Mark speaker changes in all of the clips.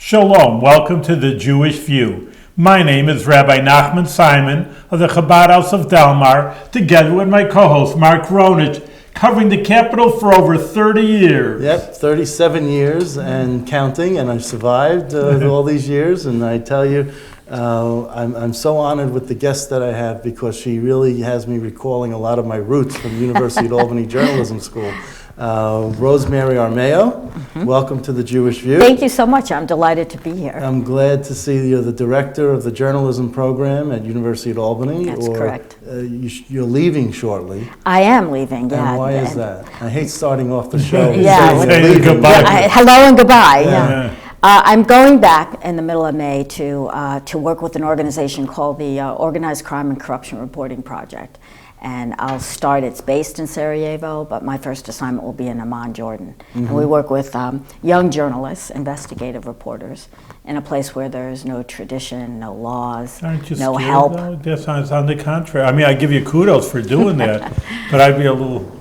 Speaker 1: Shalom, welcome to the Jewish View. My name is Rabbi Nachman Simon of the Chabad House of Delmar, together with my co-host Mark Ronich, covering the capital for over 30 years.
Speaker 2: Yep, 37 years and counting, and I've survived all these years, and I tell you, I'm so honored with the guest that I have because she really has me recalling a lot of my roots from University of Albany Journalism School. Rosemary Armao, welcome to the Jewish View.
Speaker 3: Thank you so much. I'm delighted to be here.
Speaker 2: I'm glad to see you're the director of the journalism program at University of Albany.
Speaker 3: That's correct.
Speaker 2: You're leaving shortly.
Speaker 3: I am leaving, yeah.
Speaker 2: And why is that? I hate starting off the show.
Speaker 1: Saying goodbye.
Speaker 3: Hello and goodbye. Yeah. I'm going back in the middle of May to work with an organization called the Organized Crime and Corruption Reporting Project. And I'll start, it's based in Sarajevo, but my first assignment will be in Amman, Jordan. And we work with young journalists, investigative reporters, in a place where there's no tradition, no laws, no help.
Speaker 1: That sounds on the contrary. I mean, I give you kudos for doing that, but I'd be a little...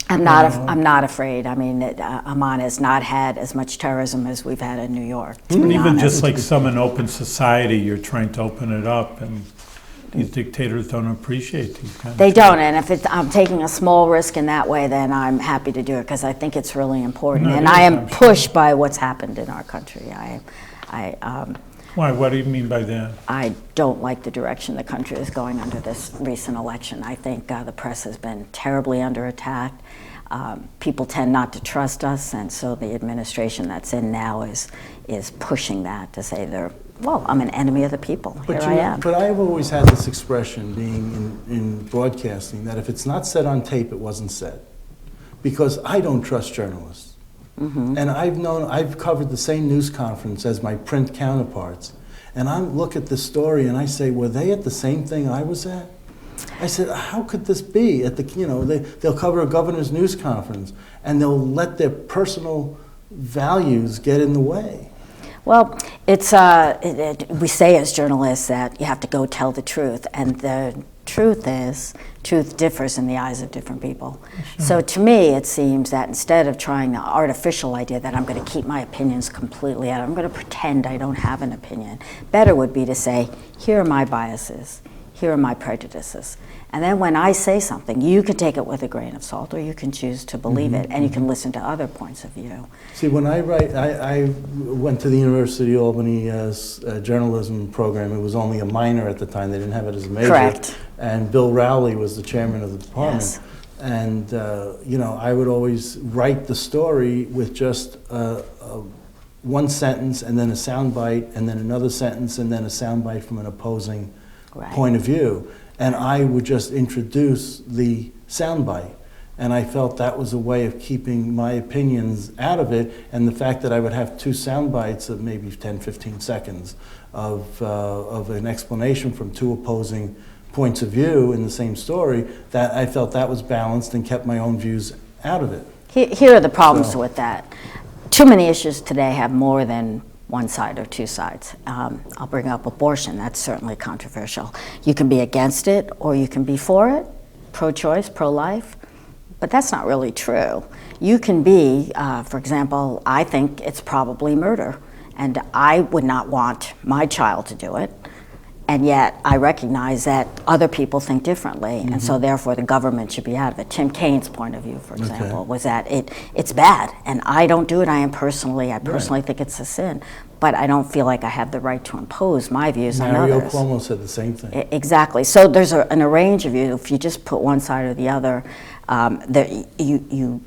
Speaker 3: I'm not afraid. I mean, Amman has not had as much terrorism as we've had in New York.
Speaker 1: But even just like some in open society, you're trying to open it up, and these dictators don't appreciate these kinds of
Speaker 3: They don't, and if I'm taking a small risk in that way, then I'm happy to do it because I think it's really important. And I am pushed by what's happened in our country.
Speaker 1: Why? What do you mean by that?
Speaker 3: I don't like the direction the country is going under this recent election. I think the press has been terribly under attack. People tend not to trust us, and so the administration that's in now is pushing that to say I'm an enemy of the people. Here I am.
Speaker 2: But I've always had this expression, being in broadcasting, that if it's not said on tape, it wasn't said. Because I don't trust journalists. And I've covered the same news conference as my print counterparts. And I look at the story and I say, were they at the same thing I was at? I said, how could this be? They'll cover a governor's news conference and they'll let their personal values get in the way.
Speaker 3: Well, it's we say as journalists that you have to go tell the truth, and the truth differs in the eyes of different people. Sure. So to me, it seems that instead of trying the artificial idea that I'm going to keep my opinions completely out, I'm going to pretend I don't have an opinion, better would be to say, here are my biases, here are my prejudices. And then when I say something, you can take it with a grain of salt, or you can choose to believe it, and you can listen to other points of view.
Speaker 2: See, when I write, I went to the University of Albany journalism program. It was only a minor at the time. They didn't have it as a major.
Speaker 3: Correct.
Speaker 2: And Bill Rowley was the chairman of the department.
Speaker 3: Yes.
Speaker 2: And, I would always write the story with just one sentence and then a soundbite and then another sentence and then a soundbite from an opposing point of view. And I would just introduce the soundbite. And I felt that was a way of keeping my opinions out of it, and the fact that I would have two sound bites of maybe 10, 15 seconds of an explanation from two opposing points of view in the same story, that I felt that was balanced and kept my own views out of it.
Speaker 3: Here are the problems with that. Too many issues today have more than one side or two sides. I'll bring up abortion. That's certainly controversial. You can be against it or you can be for it, pro-choice, pro-life. But that's not really true. You can be, for example, I think it's probably murder, and I would not want my child to do it, and yet I recognize that other people think differently, and so therefore the government should be out of it. Tim Kaine's point of view, for example, was that it's bad, and I don't do it. I personally think it's a sin, but I don't feel like I have the right to impose my views on others.
Speaker 2: Mario Cuomo said the same thing.
Speaker 3: Exactly. So there's a range of views. If you just put one side or the other, you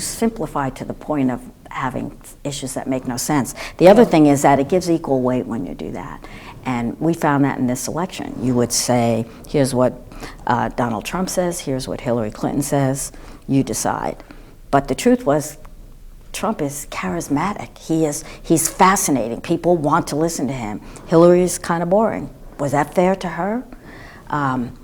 Speaker 3: simplify to the point of having issues that make no sense. The other thing is that it gives equal weight when you do that. And we found that in this election. You would say, here's what Donald Trump says, here's what Hillary Clinton says, you decide. But the truth was, Trump is charismatic. He's fascinating. People want to listen to him. Hillary's kind of boring. Was that fair to her? And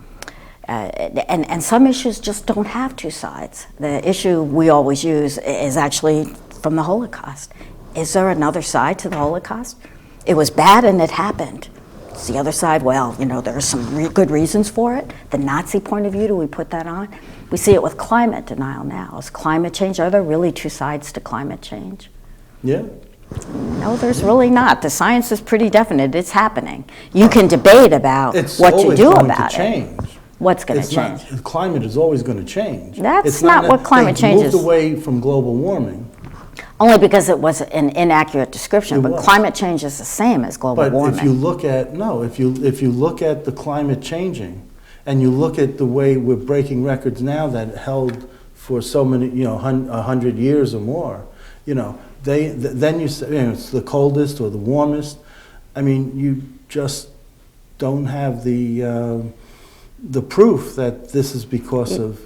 Speaker 3: some issues just don't have two sides. The issue we always use is actually from the Holocaust. Is there another side to the Holocaust? It was bad and it happened. It's the other side, well, there are some good reasons for it. The Nazi point of view, do we put that on? We see it with climate denial now. Is climate change, are there really two sides to climate change?
Speaker 2: Yeah.
Speaker 3: No, there's really not. The science is pretty definite. It's happening. You can debate about what to do about it.
Speaker 2: Change.
Speaker 3: What's going to change?
Speaker 2: Climate is always going to change.
Speaker 3: That's not what climate change is.
Speaker 2: Moved away from global warming.
Speaker 3: Only because it was an inaccurate description, but climate change is the same as global warming.
Speaker 2: But if you look at, if you look at the climate changing, and you look at the way we're breaking records now that held for so many, 100 years or more, then you say, it's the coldest or the warmest. I mean, you just don't have the proof that this is because of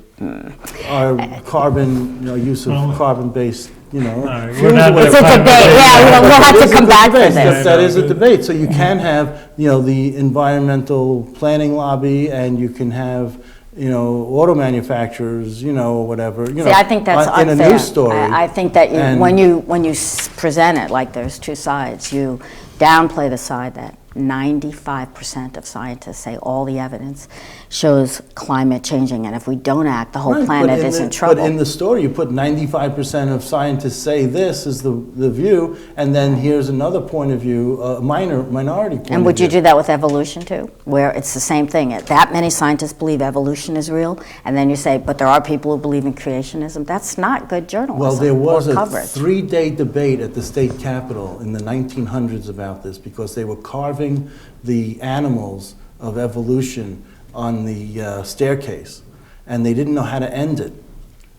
Speaker 2: our carbon, use of carbon-based, fuels or whatever.
Speaker 3: It's a debate. Yeah, we'll have to come back to this.
Speaker 2: That is a debate. So you can have, the environmental planning lobby, and you can have, auto manufacturers, whatever.
Speaker 3: See, I think that's
Speaker 2: in
Speaker 3: unfair.
Speaker 2: a news story.
Speaker 3: I think that when you present it like there's two sides, you downplay the side that 95% of scientists say all the evidence shows climate changing, and if we don't act, the whole planet is in trouble.
Speaker 2: But in the story, you put 95% of scientists say this is the view, and then here's another point of view, a minority point of view.
Speaker 3: And would you do that with evolution too, where it's the same thing? That many scientists believe evolution is real, and then you say, but there are people who believe in creationism. That's not good journalism.
Speaker 2: Well, there was a
Speaker 3: coverage.
Speaker 2: 3-day debate at the state capitol in the 1900s about this, because they were carving the animals of evolution on the staircase, and they didn't know how to end it.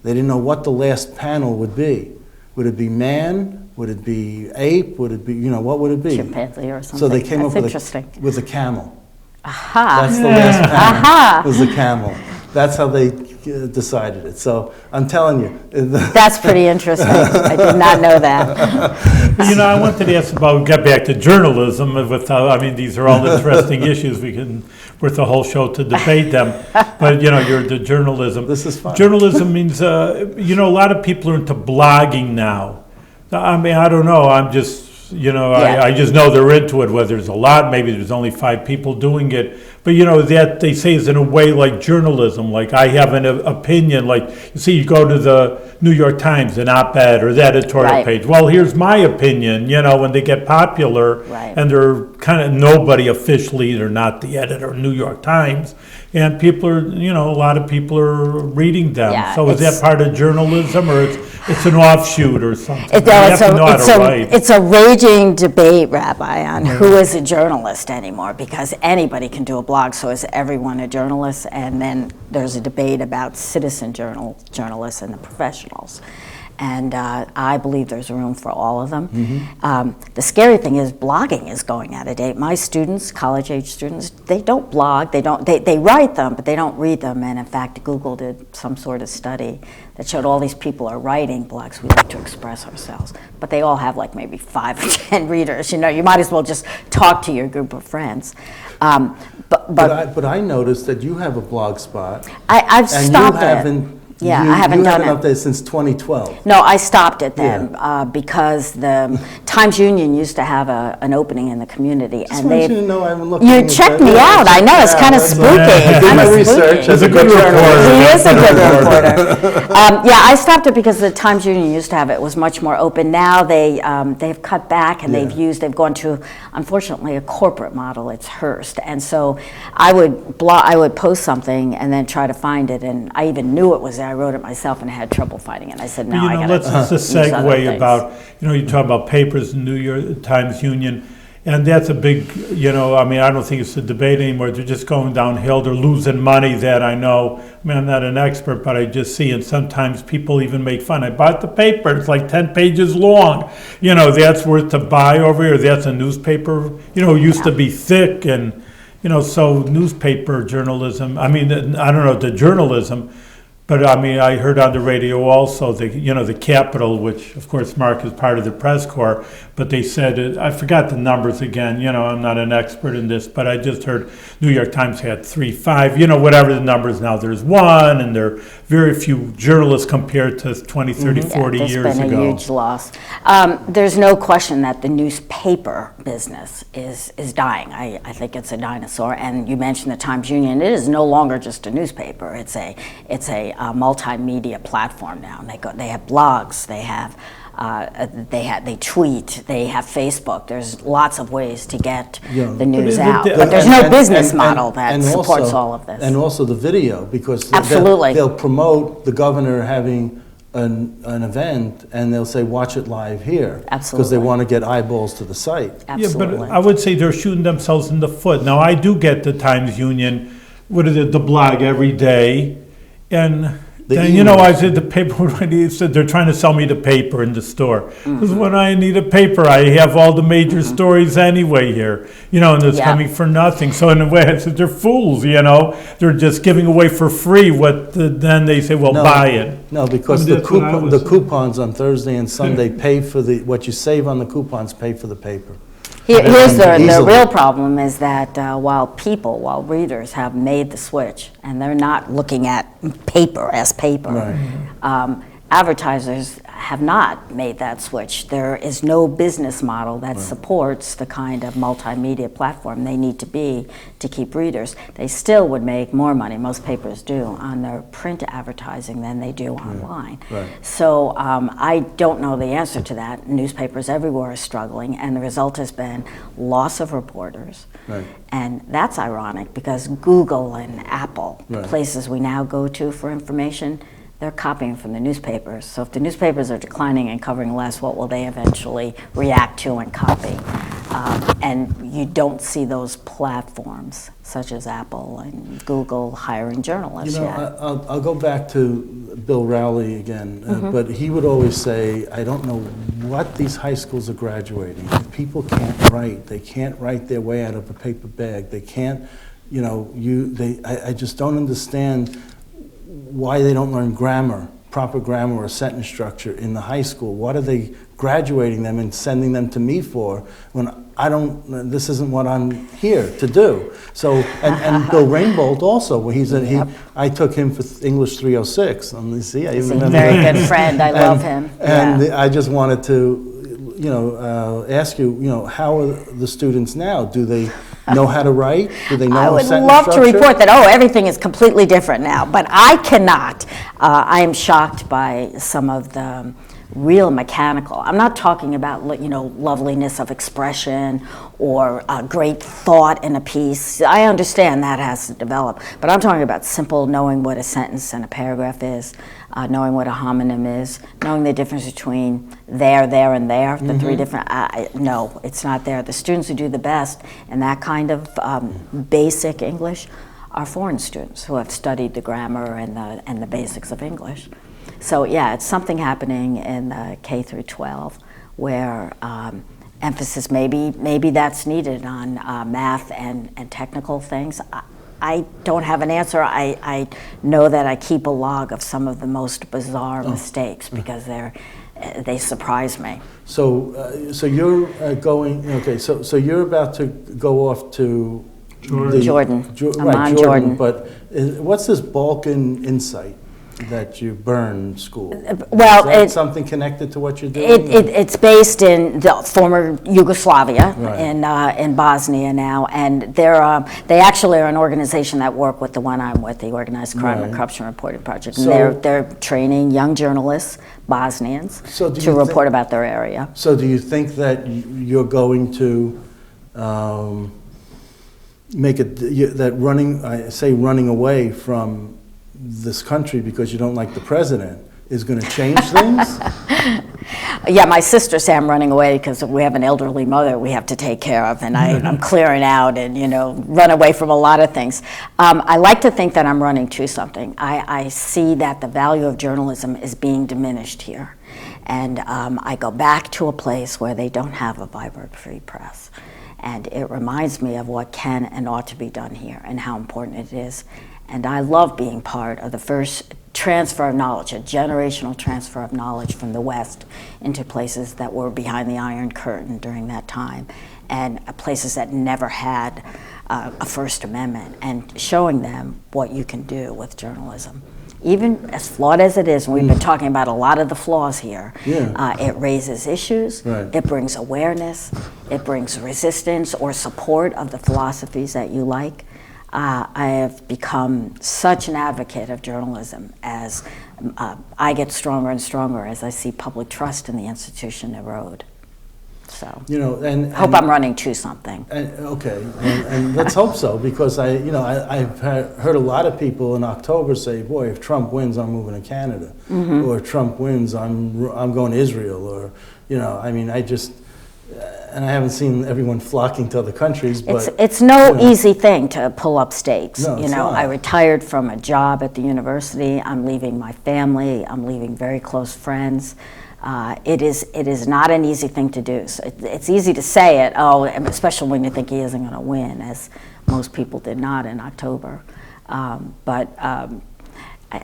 Speaker 2: They didn't know what the last panel would be. Would it be man? Would it be ape? Would it be, what would it be?
Speaker 3: Chimpanzee or something.
Speaker 2: So they came
Speaker 3: That's
Speaker 2: up with a camel.
Speaker 3: Aha.
Speaker 2: That's the last panel, was the camel. That's how they decided it. So I'm telling you.
Speaker 3: That's pretty interesting. I did not know that.
Speaker 1: I wanted to ask get back to journalism. These are all interesting issues. We can, worth a whole show to debate them. But, you're the journalism.
Speaker 2: This is fun.
Speaker 1: Journalism means, a lot of people are into blogging now. I don't know. I'm just, I just know they're into it, whether there's a lot, maybe there's only 5 people doing it. But, that they say is in a way like journalism, like I have an opinion, like, you go to the New York Times, an op-ed or the editorial page. Well, here's my opinion, when they get popular and they're kind of nobody officially, they're not the editor of New York Times. And people are, a lot of people are reading them.
Speaker 3: Yeah,
Speaker 1: so is that part of journalism, or it's an offshoot or something?
Speaker 3: It's a raging debate, Rabbi, on who is a journalist anymore, because anybody can do a blog, so is everyone a journalist? And then there's a debate about citizen journalists and the professionals. And I believe there's room for all of them. Mm-hmm. The scary thing is blogging is going out of date. My students, college-age students, they don't blog. They write them, but they don't read them. And in fact, Google did some sort of study that showed all these people are writing blogs. We like to express ourselves, but they all have like maybe 5 or 10 readers. You might as well just talk to your group of friends. But
Speaker 2: I noticed that you have a blog spot.
Speaker 3: I've stopped it. Yeah, I haven't done it.
Speaker 2: You haven't updated since 2012.
Speaker 3: No, I stopped it then because the Times Union used to have an opening in the community, and they. You checked me out. I know, it's kind of spooky.
Speaker 1: He's a good reporter.
Speaker 3: He is a good reporter. I stopped it because the Times Union used to have it. It was much more open. Now they've cut back, and they've gone to, unfortunately, a corporate model. It's Hearst, and so I would post something and then try to find it, and I even knew it was there. I wrote it myself and I had trouble finding it. I said, no, I got to
Speaker 1: let's segue about, you talk about papers, New York Times Union, and that's a big, I don't think it's a debate anymore. They're just going downhill. They're losing money, that I know. I'm not an expert, but I just see, and sometimes people even make fun. I bought the paper. It's like 10 pages long. That's worth to buy over here. That's a newspaper, used to be thick, and, so newspaper journalism, I don't know, the journalism. But I heard on the radio also the Capitol, which of course Mark is part of the press corps, but they said, I forgot the numbers again, I'm not an expert in this, but I just heard New York Times had 3, 5, whatever the numbers now, there's 1, and there are very few journalists compared to 20, 30, 40 years ago.
Speaker 3: There's been a huge loss. There's no question that the newspaper business is dying. I think it's a dinosaur, and you mentioned the Times Union. It is no longer just a newspaper. It's a multimedia platform now. They have blogs. They have They tweet, they have Facebook. There's lots of ways to get
Speaker 2: Yeah.
Speaker 3: the news
Speaker 1: But
Speaker 3: out.
Speaker 1: the-
Speaker 3: But there's no
Speaker 2: And-
Speaker 3: business
Speaker 2: and-
Speaker 3: model
Speaker 2: and-
Speaker 3: that
Speaker 2: and
Speaker 3: supports
Speaker 2: also-
Speaker 3: all of this.
Speaker 2: And also the video, because
Speaker 3: Absolutely.
Speaker 2: they'll promote the governor having an event, and they'll say, watch it live here. Because they
Speaker 3: Absolutely.
Speaker 2: want to get eyeballs to the site.
Speaker 3: Absolutely.
Speaker 1: Yeah, but I would say they're shooting themselves in the foot. Now, I do get the Times Union, what is it, the blog every day, and
Speaker 2: The
Speaker 1: then, you know,
Speaker 2: email.
Speaker 1: I said the paper, he said they're trying to sell me the paper in the store.
Speaker 3: Mm-hmm.
Speaker 1: Because when I need a paper, I have all the major stories anyway here, you know, and it's
Speaker 3: Yeah.
Speaker 1: coming for nothing. So in a way, I said they're fools, you know, they're just giving away for free then they say, well,
Speaker 2: No,
Speaker 1: buy it.
Speaker 2: No, because
Speaker 1: I mean,
Speaker 2: the
Speaker 1: that's what I was
Speaker 2: the
Speaker 1: saying.
Speaker 2: coupons on Thursday and Sunday pay for what you save on the coupons pay for the paper.
Speaker 3: Here's the
Speaker 2: Easily.
Speaker 3: real problem is that while readers have made the switch and they're not looking at paper as paper,
Speaker 2: Right.
Speaker 3: Advertisers have not made that switch. There is no business model that supports the kind of multimedia platform they need to be to keep readers. They still would make more money, most papers do, on their print advertising than they do online.
Speaker 2: Right.
Speaker 3: So I don't know the answer to that. Newspapers everywhere are struggling, and the result has been loss of reporters.
Speaker 2: Right.
Speaker 3: And that's ironic because Google and Apple, the
Speaker 2: Right.
Speaker 3: places we now go to for information, they're copying from the newspapers. So if the newspapers are declining and covering less, what will they eventually react to and copy? And you don't see those platforms such as Apple and Google hiring journalists
Speaker 2: You know,
Speaker 3: yet.
Speaker 2: I'll go back to Bill Rowley again, but he would always say, I don't know what these high schools are graduating. People can't write. They can't write their way out of a paper bag. They can't, you know, I just don't understand why they don't learn grammar, proper grammar or sentence structure in the high school. What are they graduating them and sending them to me for when this isn't what I'm here to do. So, and Bill Rainbolt also, where I took him for English 306. See, I even
Speaker 3: He's a
Speaker 2: remember
Speaker 3: very
Speaker 2: that.
Speaker 3: good friend. I love him.
Speaker 2: And
Speaker 3: Yeah.
Speaker 2: I just wanted to, ask you, how are the students now? Do they know how to write? Do they know
Speaker 3: I would
Speaker 2: sentence
Speaker 3: love to
Speaker 2: structure?
Speaker 3: report that, everything is completely different now, but I cannot. I am shocked by some of the real mechanical. I'm not talking about, loveliness of expression or great thought in a piece. I understand that has to develop, but I'm talking about simple knowing what a sentence and a paragraph is, knowing what a homonym is, knowing the difference between there, and there, the three different, no, it's not there. The students who do the best in that kind of basic English are foreign students who have studied the grammar and the basics of English. So yeah, it's something happening in K through 12 where emphasis maybe that's needed on math and technical things. I don't have an answer. I know that I keep a log of some of the most bizarre mistakes because they surprise me.
Speaker 2: So you're going. Okay. So you're about to go off to
Speaker 3: Jordan.
Speaker 2: Right,
Speaker 3: Amman,
Speaker 2: Jordan.
Speaker 3: Jordan.
Speaker 2: But what's this Balkan insight that you burn school?
Speaker 3: Well,
Speaker 2: Is that something connected to what you're doing?
Speaker 3: It's based in the former Yugoslavia,
Speaker 2: Right.
Speaker 3: in Bosnia now, and they actually are an organization that work with the one I'm with, the Organized Crime and
Speaker 2: Right.
Speaker 3: Corruption Reporting Project, and
Speaker 2: So-
Speaker 3: they're training young journalists, Bosnians,
Speaker 2: So do
Speaker 3: to
Speaker 2: you
Speaker 3: report about their area.
Speaker 2: So do you think that you're going to make it that running away from this country because you don't like the president is going to change things?
Speaker 3: Yeah, my sister say I'm running away because we have an elderly mother we have to take care of, and I'm clearing out and, run away from a lot of things. I like to think that I'm running to something. I see that the value of journalism is being diminished here. And I go back to a place where they don't have a vibrant free press. And it reminds me of what can and ought to be done here and how important it is. And I love being part of the first transfer of knowledge, a generational transfer of knowledge from the West into places that were behind the Iron Curtain during that time, and places that never had a First Amendment, and showing them what you can do with journalism. Even as flawed as it is, and we've been talking about a lot of the flaws here, it raises issues,
Speaker 2: Right.
Speaker 3: it brings awareness, it brings resistance or support of the philosophies that you like. I have become such an advocate of journalism as I get stronger and stronger as I see public trust in the institution erode. So,
Speaker 2: and
Speaker 3: I hope I'm running to something.
Speaker 2: Okay, and let's hope so, because I've heard a lot of people in October say, "Boy, if Trump wins, I'm moving to Canada," or if Trump wins, I'm going to Israel, or and I haven't seen everyone flocking to other countries. But
Speaker 3: it's no easy thing to pull up stakes.
Speaker 2: No, it's not.
Speaker 3: I retired from a job at the university. I'm leaving my family. I'm leaving very close friends. It is not an easy thing to do. So it's easy to say it, especially when you think he isn't going to win, as most people did not in October.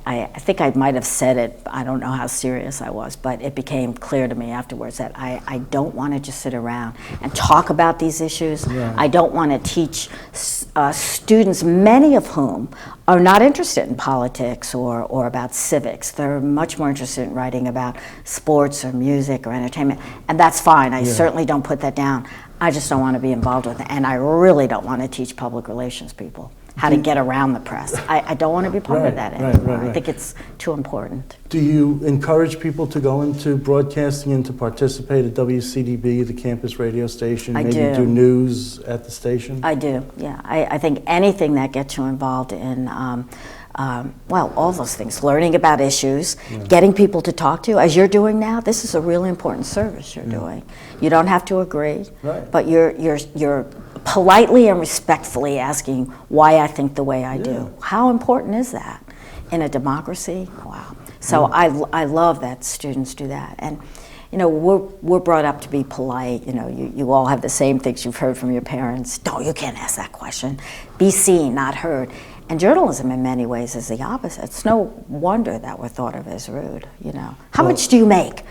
Speaker 3: I think I might have said it, I don't know how serious I was, but it became clear to me afterwards that I don't want to just sit around and talk about these issues.
Speaker 2: Yeah.
Speaker 3: I don't want to teach students, many of whom are not interested in politics or about civics. They're much more interested in writing about sports or music or entertainment, and that's fine. I certainly don't put that down. I just don't want to be involved with it, and I really don't want to teach public relations people how to get around the press. I don't want to be part of that anymore.
Speaker 2: Right.
Speaker 3: I think it's too important.
Speaker 2: Do you encourage people to go into broadcasting and to participate at WCDB, the campus radio station?
Speaker 3: I
Speaker 2: maybe
Speaker 3: do
Speaker 2: news at the station?
Speaker 3: I do, yeah. I think anything that gets you involved in, all those things, learning about issues, getting people to talk to, as you're doing now, this is a really important service you're doing. You don't have to agree, but you're politely and respectfully asking why I think the way I do. How important is that in a democracy? Wow. So I love that students do that. And we're brought up to be polite. You all have the same things you've heard from your parents. No, you can't ask that question. Be seen, not heard. And journalism in many ways is the opposite. It's no wonder that we're thought of as rude. How much do you make?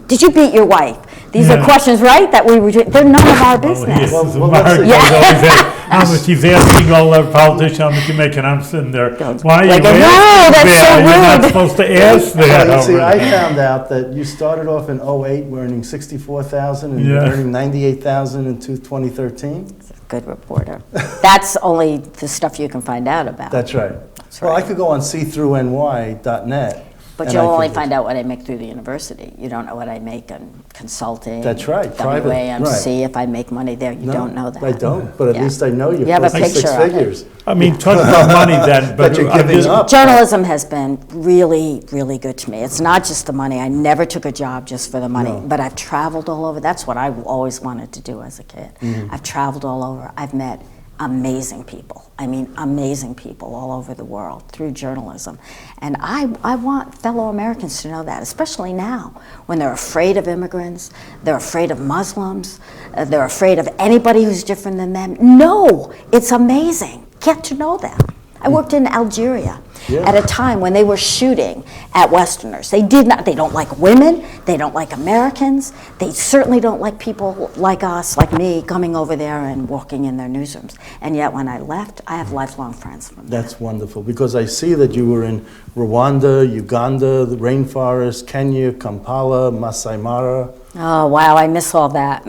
Speaker 3: Did you beat your wife? These are questions, right? They're none of our business.
Speaker 1: How much he's asking all our politicians how much you make, and I'm sitting there. Why are you asking
Speaker 3: that's so rude.
Speaker 1: You're not supposed to ask that.
Speaker 2: See, I found out that you started off in 2008 earning $64,000 and you're earning $98,000 in 2013.
Speaker 3: Good reporter. That's only the stuff you can find out about.
Speaker 2: That's right. Well, I could go on seethroughny.net.
Speaker 3: But you'll only find out what I make through the university. You don't know what I make on consulting.
Speaker 2: That's right. Private.
Speaker 3: WAMC, if I make money there, you don't know that.
Speaker 2: I don't, but at least I know you
Speaker 3: have a
Speaker 2: posting
Speaker 3: picture
Speaker 2: 6 figures.
Speaker 1: I mean, talk about money then.
Speaker 2: But you're giving up.
Speaker 3: Journalism has been really, really good to me. It's not just the money. I never took a job just for the money, but I've traveled all over. That's what I always wanted to do as a kid. I've traveled all over. I've met amazing people. I mean, amazing people all over the world through journalism. And I want fellow Americans to know that, especially now when they're afraid of immigrants, they're afraid of Muslims, they're afraid of anybody who's different than them. No, it's amazing. Get to know them. I worked in Algeria at a time when they were shooting at Westerners. They don't like women, they don't like Americans, they certainly don't like people like us, like me, coming over there and walking in their newsrooms. And yet when I left, I have lifelong friends from there.
Speaker 2: That's wonderful, because I see that you were in Rwanda, Uganda, the rainforest, Kenya, Kampala, Masai Mara.
Speaker 3: Oh, wow, I miss all that.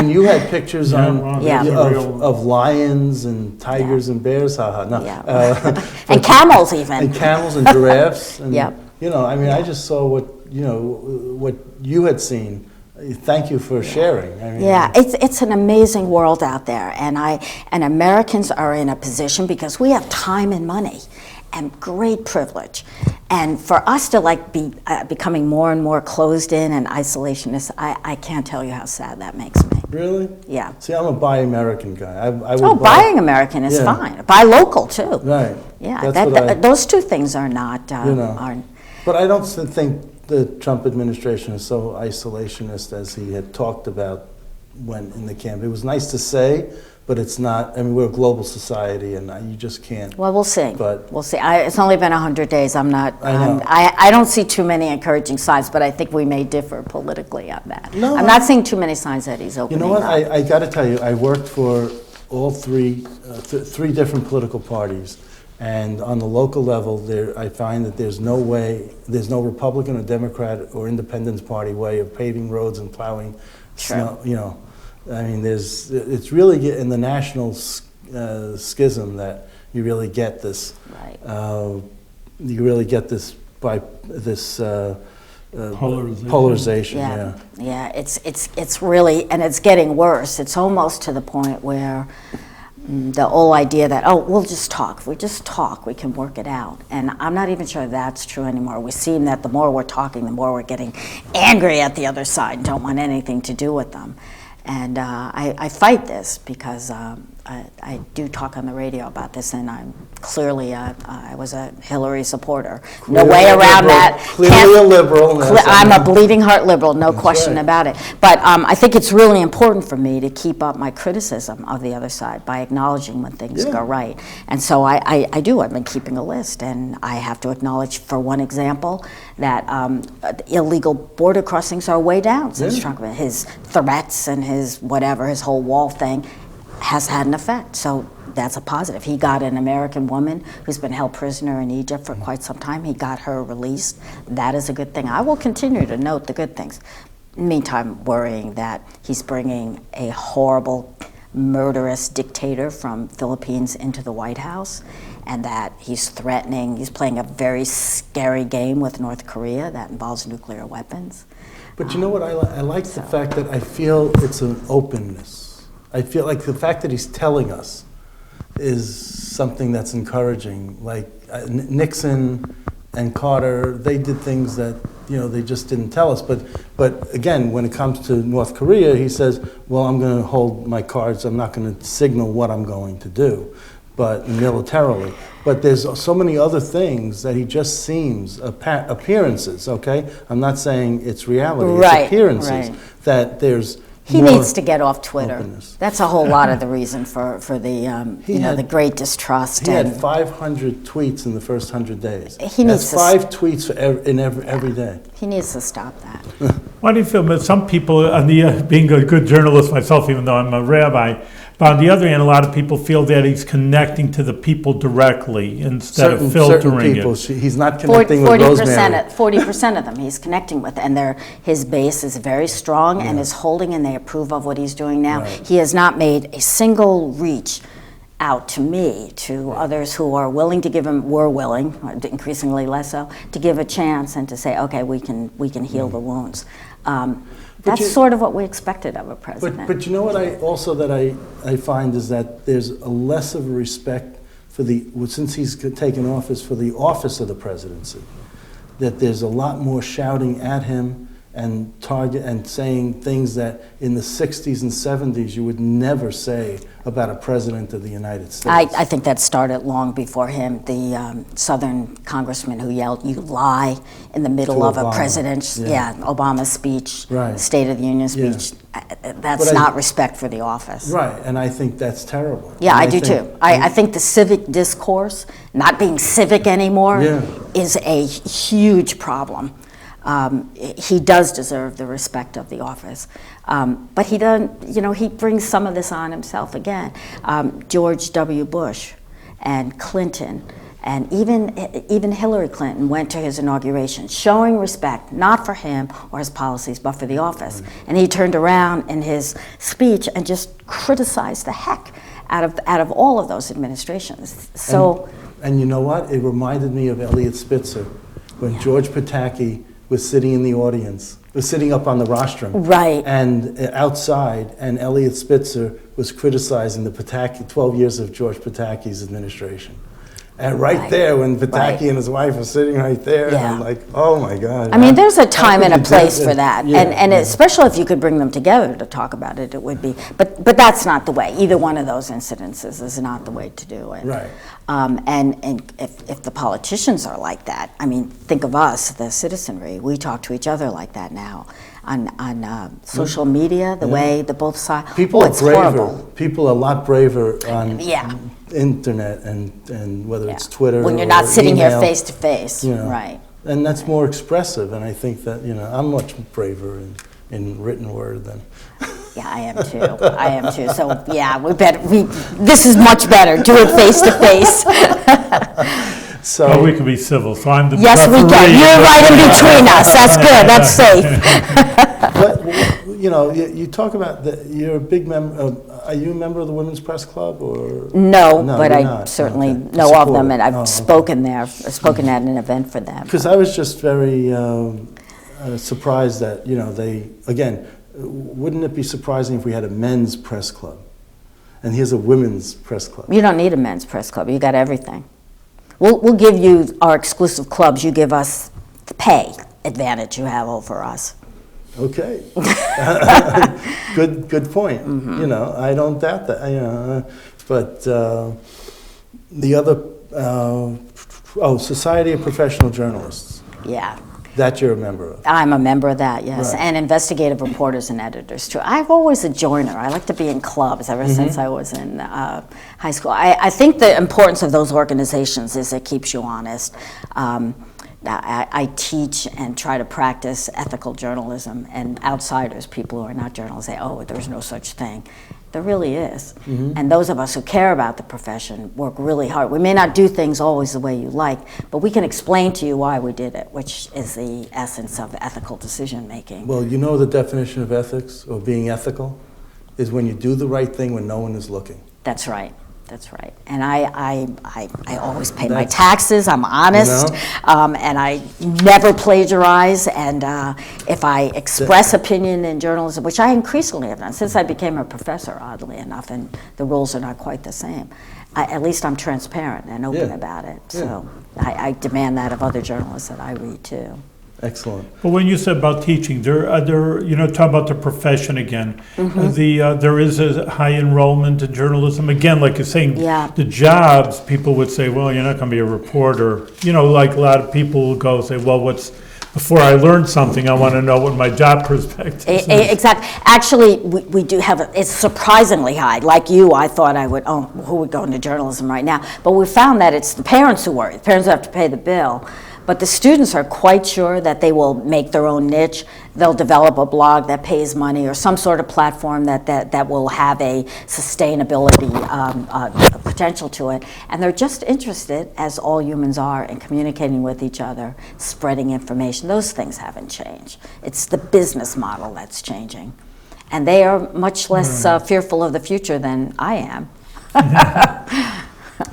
Speaker 2: You had pictures of lions and tigers and bears,
Speaker 3: and camels even.
Speaker 2: And camels and giraffes. And,
Speaker 3: Yep.
Speaker 2: I just saw what you had seen. Thank you for sharing.
Speaker 3: It's an amazing world out there, and Americans are in a position because we have time and money and great privilege. And for us to be becoming more and more closed in and isolationist, I can't tell you how sad that makes me.
Speaker 2: Really?
Speaker 3: Yeah.
Speaker 2: See, I'm a buy American guy.
Speaker 3: Buying American is fine. Buy local too.
Speaker 2: Right.
Speaker 3: Yeah. Those two things are not.
Speaker 2: But I don't think the Trump administration is so isolationist as he had talked about when in the camp. It was nice to say, but it's not. We're a global society, and you just can't.
Speaker 3: Well, we'll see.
Speaker 2: But
Speaker 3: we'll see. It's only been 100 days. I'm not. I don't see too many encouraging signs, but I think we may differ politically on that.
Speaker 2: No,
Speaker 3: I'm not seeing too many signs that he's opening.
Speaker 2: You know what?
Speaker 3: up.
Speaker 2: I got to tell you, I worked for all three different political parties, and on the local level, I find that there's no Republican or Democrat or Independence Party way of paving roads and plowing snow. It's really in the national schism that you really get this.
Speaker 3: Right.
Speaker 2: You really get this by this polarization.
Speaker 3: Yeah. It's really, and it's getting worse. It's almost to the point where the whole idea that, oh, we'll just talk. If we just talk, we can work it out. And I'm not even sure that's true anymore. We've seen that the more we're talking, the more we're getting angry at the other side and don't want anything to do with them. And I fight this because I do talk on the radio about this, and I'm clearly I was a Hillary supporter. No way around that.
Speaker 2: Clearly a liberal.
Speaker 3: I'm a bleeding heart liberal, no question
Speaker 2: right.
Speaker 3: about it. But I think it's really important for me to keep up my criticism of the other side by acknowledging when things go right. And so I do. I've been keeping a list, and I have to acknowledge, for one example, that illegal border crossings are way down since Trump. His threats and his whatever, his whole wall thing has had an effect. So that's a positive. He got an American woman who's been held prisoner in Egypt for quite some time. He got her released. That is a good thing. I will continue to note the good things. Meantime, worrying that he's bringing a horrible, murderous dictator from Philippines into the White House, and that he's threatening, he's playing a very scary game with North Korea that involves nuclear weapons.
Speaker 2: But you know what, I like the fact that I feel it's an openness. I feel like the fact that he's telling us is something that's encouraging. Like Nixon and Carter, they did things that, they just didn't tell us. But again, when it comes to North Korea, he says, well, I'm going to hold my cards. I'm not going to signal what I'm going to do, but militarily. But there's so many other things that he just seems, appearances, okay? I'm not saying it's reality, it's appearances, that there's
Speaker 3: He needs to get off Twitter.
Speaker 2: Openness.
Speaker 3: That's a whole lot of the reason for the the great distrust.
Speaker 2: He had 500 tweets in the first 100 days.
Speaker 3: He needs
Speaker 2: That's 5 tweets for every day.
Speaker 3: He needs to stop that.
Speaker 1: Why do you feel that some people, on the being a good journalist myself, even though I'm a rabbi, but on the other hand, a lot of people feel that he's connecting to the people directly instead of filtering
Speaker 2: certain people,
Speaker 1: it.
Speaker 2: He's not connecting with Rosemary.
Speaker 3: 40% of them he's connecting with, and his base is very strong and is holding, and they approve of what he's doing now.
Speaker 2: Right.
Speaker 3: He has not made a single reach out to me, to others who are willing to give him, were willing, increasingly less so, to give a chance and to say, okay, we can heal the wounds. That's sort of what we expected of a president.
Speaker 2: But you know what I find is that there's a less of a respect for since he's taken office, for the office of the presidency, that there's a lot more shouting at him and saying things that in the 60s and 70s you would never say about a president of the United States.
Speaker 3: I think that started long before him. The Southern congressman who yelled, "You lie," in the middle of a president's, Obama's speech, State of the Union speech. That's not respect for the office.
Speaker 2: Right, and I think that's terrible.
Speaker 3: Yeah, I do too. I think the civic discourse, not being civic anymore, is a huge problem. He does deserve the respect of the office, but he doesn't. He brings some of this on himself again. George W. Bush and Clinton, and even Hillary Clinton went to his inauguration, showing respect not for him or his policies, but for the office. And he turned around in his speech and just criticized the heck out of all of those administrations. So,
Speaker 2: and you know what? It reminded me of Eliot Spitzer when George Pataki was sitting in the audience, was sitting up on the rostrum.
Speaker 3: Right.
Speaker 2: And outside, and Eliot Spitzer was criticizing the 12 years of George Pataki's administration. And there, when Pataki and his wife are sitting right there, and I'm like, oh my God.
Speaker 3: I mean, there's a time and a place for that. And especially if you could bring them together to talk about it, it would be. But that's not the way. Either one of those incidences is not the way to do it.
Speaker 2: Right.
Speaker 3: And if the politicians are like that, I mean, think of us, the citizenry. We talk to each other like that now on social media, the way the both sides.
Speaker 2: People are braver.
Speaker 3: Horrible.
Speaker 2: People are a lot braver on internet and whether it's Twitter
Speaker 3: when you're not sitting
Speaker 2: email,
Speaker 3: here face to face, right?
Speaker 2: And that's more expressive. And I think that I'm much braver in written word than.
Speaker 3: Yeah, I am too. So yeah, this is much better. Do it face to face.
Speaker 2: So
Speaker 1: we can be civil. So I'm the
Speaker 3: yes, we can. You're right in between us. That's good. That's safe.
Speaker 2: you know, you talk about you're a big member. Are you a member of the Women's Press Club or?
Speaker 3: No,
Speaker 2: No,
Speaker 3: but
Speaker 2: you're
Speaker 3: I
Speaker 2: not.
Speaker 3: certainly
Speaker 2: Okay.
Speaker 3: know of them,
Speaker 2: Support
Speaker 3: and
Speaker 2: it.
Speaker 3: I've
Speaker 2: Oh, okay.
Speaker 3: spoken there, spoken at an event for them.
Speaker 2: Because I was just very surprised that, you know, they, again, wouldn't it be surprising if we had a men's press club? And here's a women's press club.
Speaker 3: You don't need a men's press club. You got everything. We'll give you our exclusive clubs. You give us the pay advantage you have over us.
Speaker 2: Okay. Good point.
Speaker 3: Mm-hmm.
Speaker 2: You know, I don't doubt that. You know, but the other, Society of Professional Journalists.
Speaker 3: Yeah.
Speaker 2: That you're a member of.
Speaker 3: I'm a member of that, yes,
Speaker 2: Right.
Speaker 3: and investigative reporters and editors too. I'm always a joiner. I like to be in clubs ever since I was in high school. I think the importance of those organizations is it keeps you honest. I teach and try to practice ethical journalism, and outsiders, people who are not journalists, say, oh, there's no such thing. There really is. And those of us who care about the profession work really hard. We may not do things always the way you like, but we can explain to you why we did it, which is the essence of ethical decision making.
Speaker 2: Well, you know the definition of ethics, or being ethical, is when you do the right thing when no one is looking.
Speaker 3: That's right. That's right. And I always pay my taxes. I'm honest,
Speaker 2: You know?
Speaker 3: and I never plagiarize. And if I express opinion in journalism, which I increasingly have done since I became a professor, oddly enough, and the rules are not quite the same. At least I'm transparent and open about it. So I demand that of other journalists that I read too.
Speaker 2: Excellent.
Speaker 1: But when you said about teaching, talk about the profession again. There is a high enrollment in journalism. Again, like you're saying, the jobs, people would say, well, you're not going to be a reporter. You know, like a lot of people will go say, well, before I learn something, I want to know what my job perspective is.
Speaker 3: Exactly. Actually, we do have it's surprisingly high. Like you, I thought who would go into journalism right now? But we found that it's the parents who worry. The parents have to pay the bill. But the students are quite sure that they will make their own niche. They'll develop a blog that pays money or some sort of platform that will have a sustainability potential to it. And they're just interested, as all humans are, in communicating with each other, spreading information. Those things haven't changed. It's the business model that's changing. And they are much less fearful of the future than I am.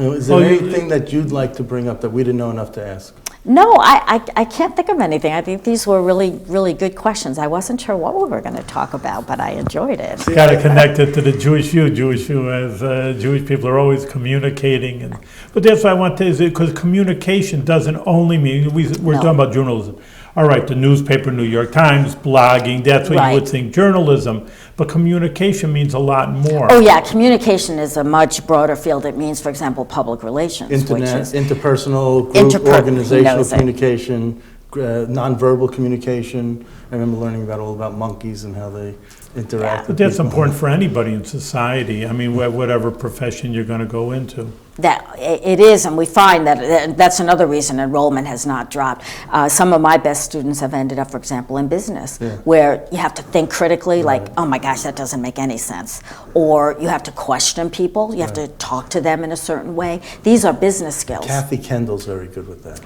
Speaker 2: Is there anything that you'd like to bring up that we didn't know enough to ask?
Speaker 3: No, I can't think of anything. I think these were really, really good questions. I wasn't sure what we were going to talk about, but I enjoyed it.
Speaker 1: Got to connect it to the Jewish view. Jewish view, as Jewish people are always communicating, but that's what I want to say, because communication doesn't only mean we're talking about journalism. All right, the newspaper, New York Times, blogging, that's what you would think journalism, but communication means a lot more.
Speaker 3: Oh yeah, communication is a much broader field. It means, for example, public relations.
Speaker 2: Internet,
Speaker 3: which is
Speaker 2: interpersonal, group organizational communication, nonverbal communication. I remember learning all about monkeys and how they interact with
Speaker 1: But that's
Speaker 2: people.
Speaker 1: important for anybody in society. I mean, whatever profession you're going to go into.
Speaker 3: That it is, and we find that that's another reason enrollment has not dropped. Some of my best students have ended up, for example, in business, where you have to think critically, like, oh my gosh, that doesn't make any sense. Or you have to question people, you have to talk to them in a certain way. These are business skills.
Speaker 2: Kathy Kendall's very good with that.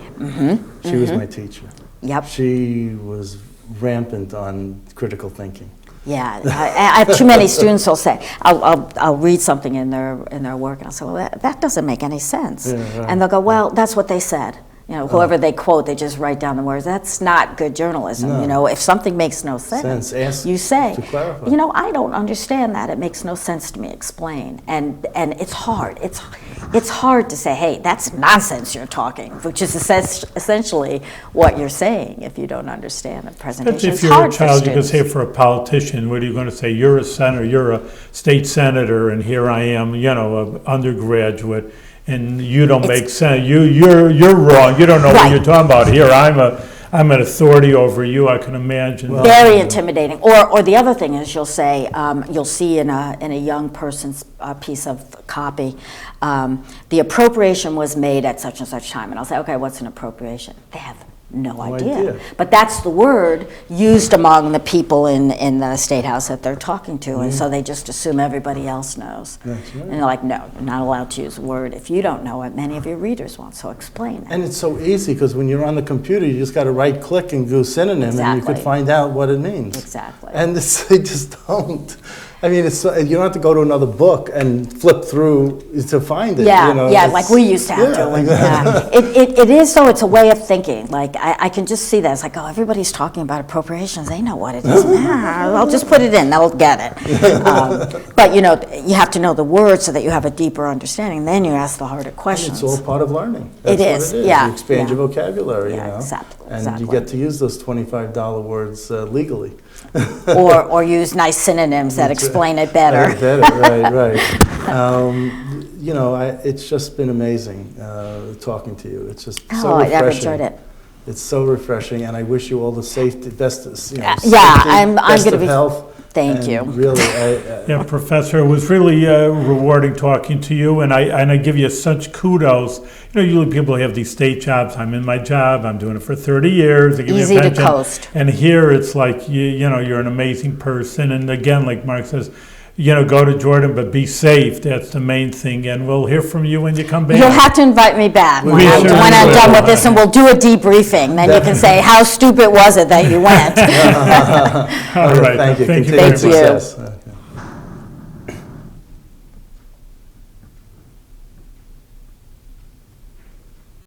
Speaker 2: She was my teacher.
Speaker 3: Yep.
Speaker 2: She was rampant on critical thinking.
Speaker 3: Yeah, I have too many students who'll say, I'll read something in their work, and I'll say, well, that doesn't make any sense. And they'll go, well, that's what they said. You know, whoever they quote, they just write down the words. That's not good journalism.
Speaker 2: No.
Speaker 3: You know, if something makes no sense,
Speaker 2: Ask
Speaker 3: you say,
Speaker 2: to clarify.
Speaker 3: you know, I don't understand that. It makes no sense to me. Explain. And it's hard. It's hard to say, hey, that's nonsense you're talking, which is essentially what you're saying if you don't understand the presentation.
Speaker 1: If you're a child, you can say for a politician, what are you going to say? You're a senator, you're a state senator, and here I am, you know, an undergraduate. And you don't make sense. You're wrong. You don't know what you're talking about. Here, I'm an authority over you. I can imagine.
Speaker 3: Very intimidating. Or the other thing is, you'll say, you'll see in a young person's piece of copy, the appropriation was made at such and such time, and I'll say, okay, what's an appropriation? They have no
Speaker 2: No
Speaker 3: idea.
Speaker 2: idea.
Speaker 3: But that's the word used among the people in the State House that they're talking to, and so they just assume everybody else knows.
Speaker 2: That's right.
Speaker 3: And they're like, no, you're not allowed to use a word if you don't know it. Many of your readers won't, so explain it.
Speaker 2: And it's so easy, because when you're on the computer, you just got to right-click and do synonym, and you
Speaker 3: Exactly.
Speaker 2: could find out what it means.
Speaker 3: Exactly.
Speaker 2: And they just don't. I mean, you don't have to go to another book and flip through to find it.
Speaker 3: Yeah,
Speaker 2: you know,
Speaker 3: yeah,
Speaker 2: it's-
Speaker 3: like we used to have to. And, yeah. It is, though, it's a way of thinking. Like, I can just see that. It's like, oh, everybody's talking about appropriations. They know what it is. I'll just put it in. They'll get it. But, you have to know the words so that you have a deeper understanding. Then you ask the harder questions.
Speaker 2: It's all part of learning.
Speaker 3: It
Speaker 2: That's
Speaker 3: is,
Speaker 2: what it is.
Speaker 3: yeah,
Speaker 2: You expand
Speaker 3: yeah.
Speaker 2: your vocabulary,
Speaker 3: Yeah, exactly,
Speaker 2: And
Speaker 3: exactly.
Speaker 2: you get to use those $25 words legally.
Speaker 3: or use nice synonyms that explain it better.
Speaker 2: Right. It's just been amazing talking to you. It's just so
Speaker 3: Oh, I've
Speaker 2: refreshing.
Speaker 3: enjoyed it.
Speaker 2: It's so refreshing, and I wish you all the safety, best,
Speaker 3: Yeah,
Speaker 2: safety,
Speaker 3: I'm
Speaker 2: best
Speaker 3: gonna
Speaker 2: of
Speaker 3: be-
Speaker 2: health.
Speaker 3: Thank
Speaker 2: and
Speaker 3: you.
Speaker 2: Really,
Speaker 1: Yeah, Professor, it was really rewarding talking to you, and I give you such kudos. Usually people have these state jobs. I'm in my job. I'm doing it for 30 years. They give
Speaker 3: Easy
Speaker 1: me a
Speaker 3: to
Speaker 1: pension.
Speaker 3: coast.
Speaker 1: And here it's like you're an amazing person. And again, like Mark says, go to Jordan, but be safe. That's the main thing. And we'll hear from you when you come back.
Speaker 3: You'll have to invite me back when
Speaker 2: We
Speaker 3: I'm
Speaker 2: certainly
Speaker 3: when I'm done
Speaker 2: will.
Speaker 3: with this, and we'll do a debriefing. Then you can say, how stupid was it that you went?
Speaker 1: All right.
Speaker 2: thank you.
Speaker 1: Thank you
Speaker 2: Continued
Speaker 1: very much.
Speaker 3: Thank you.
Speaker 2: success.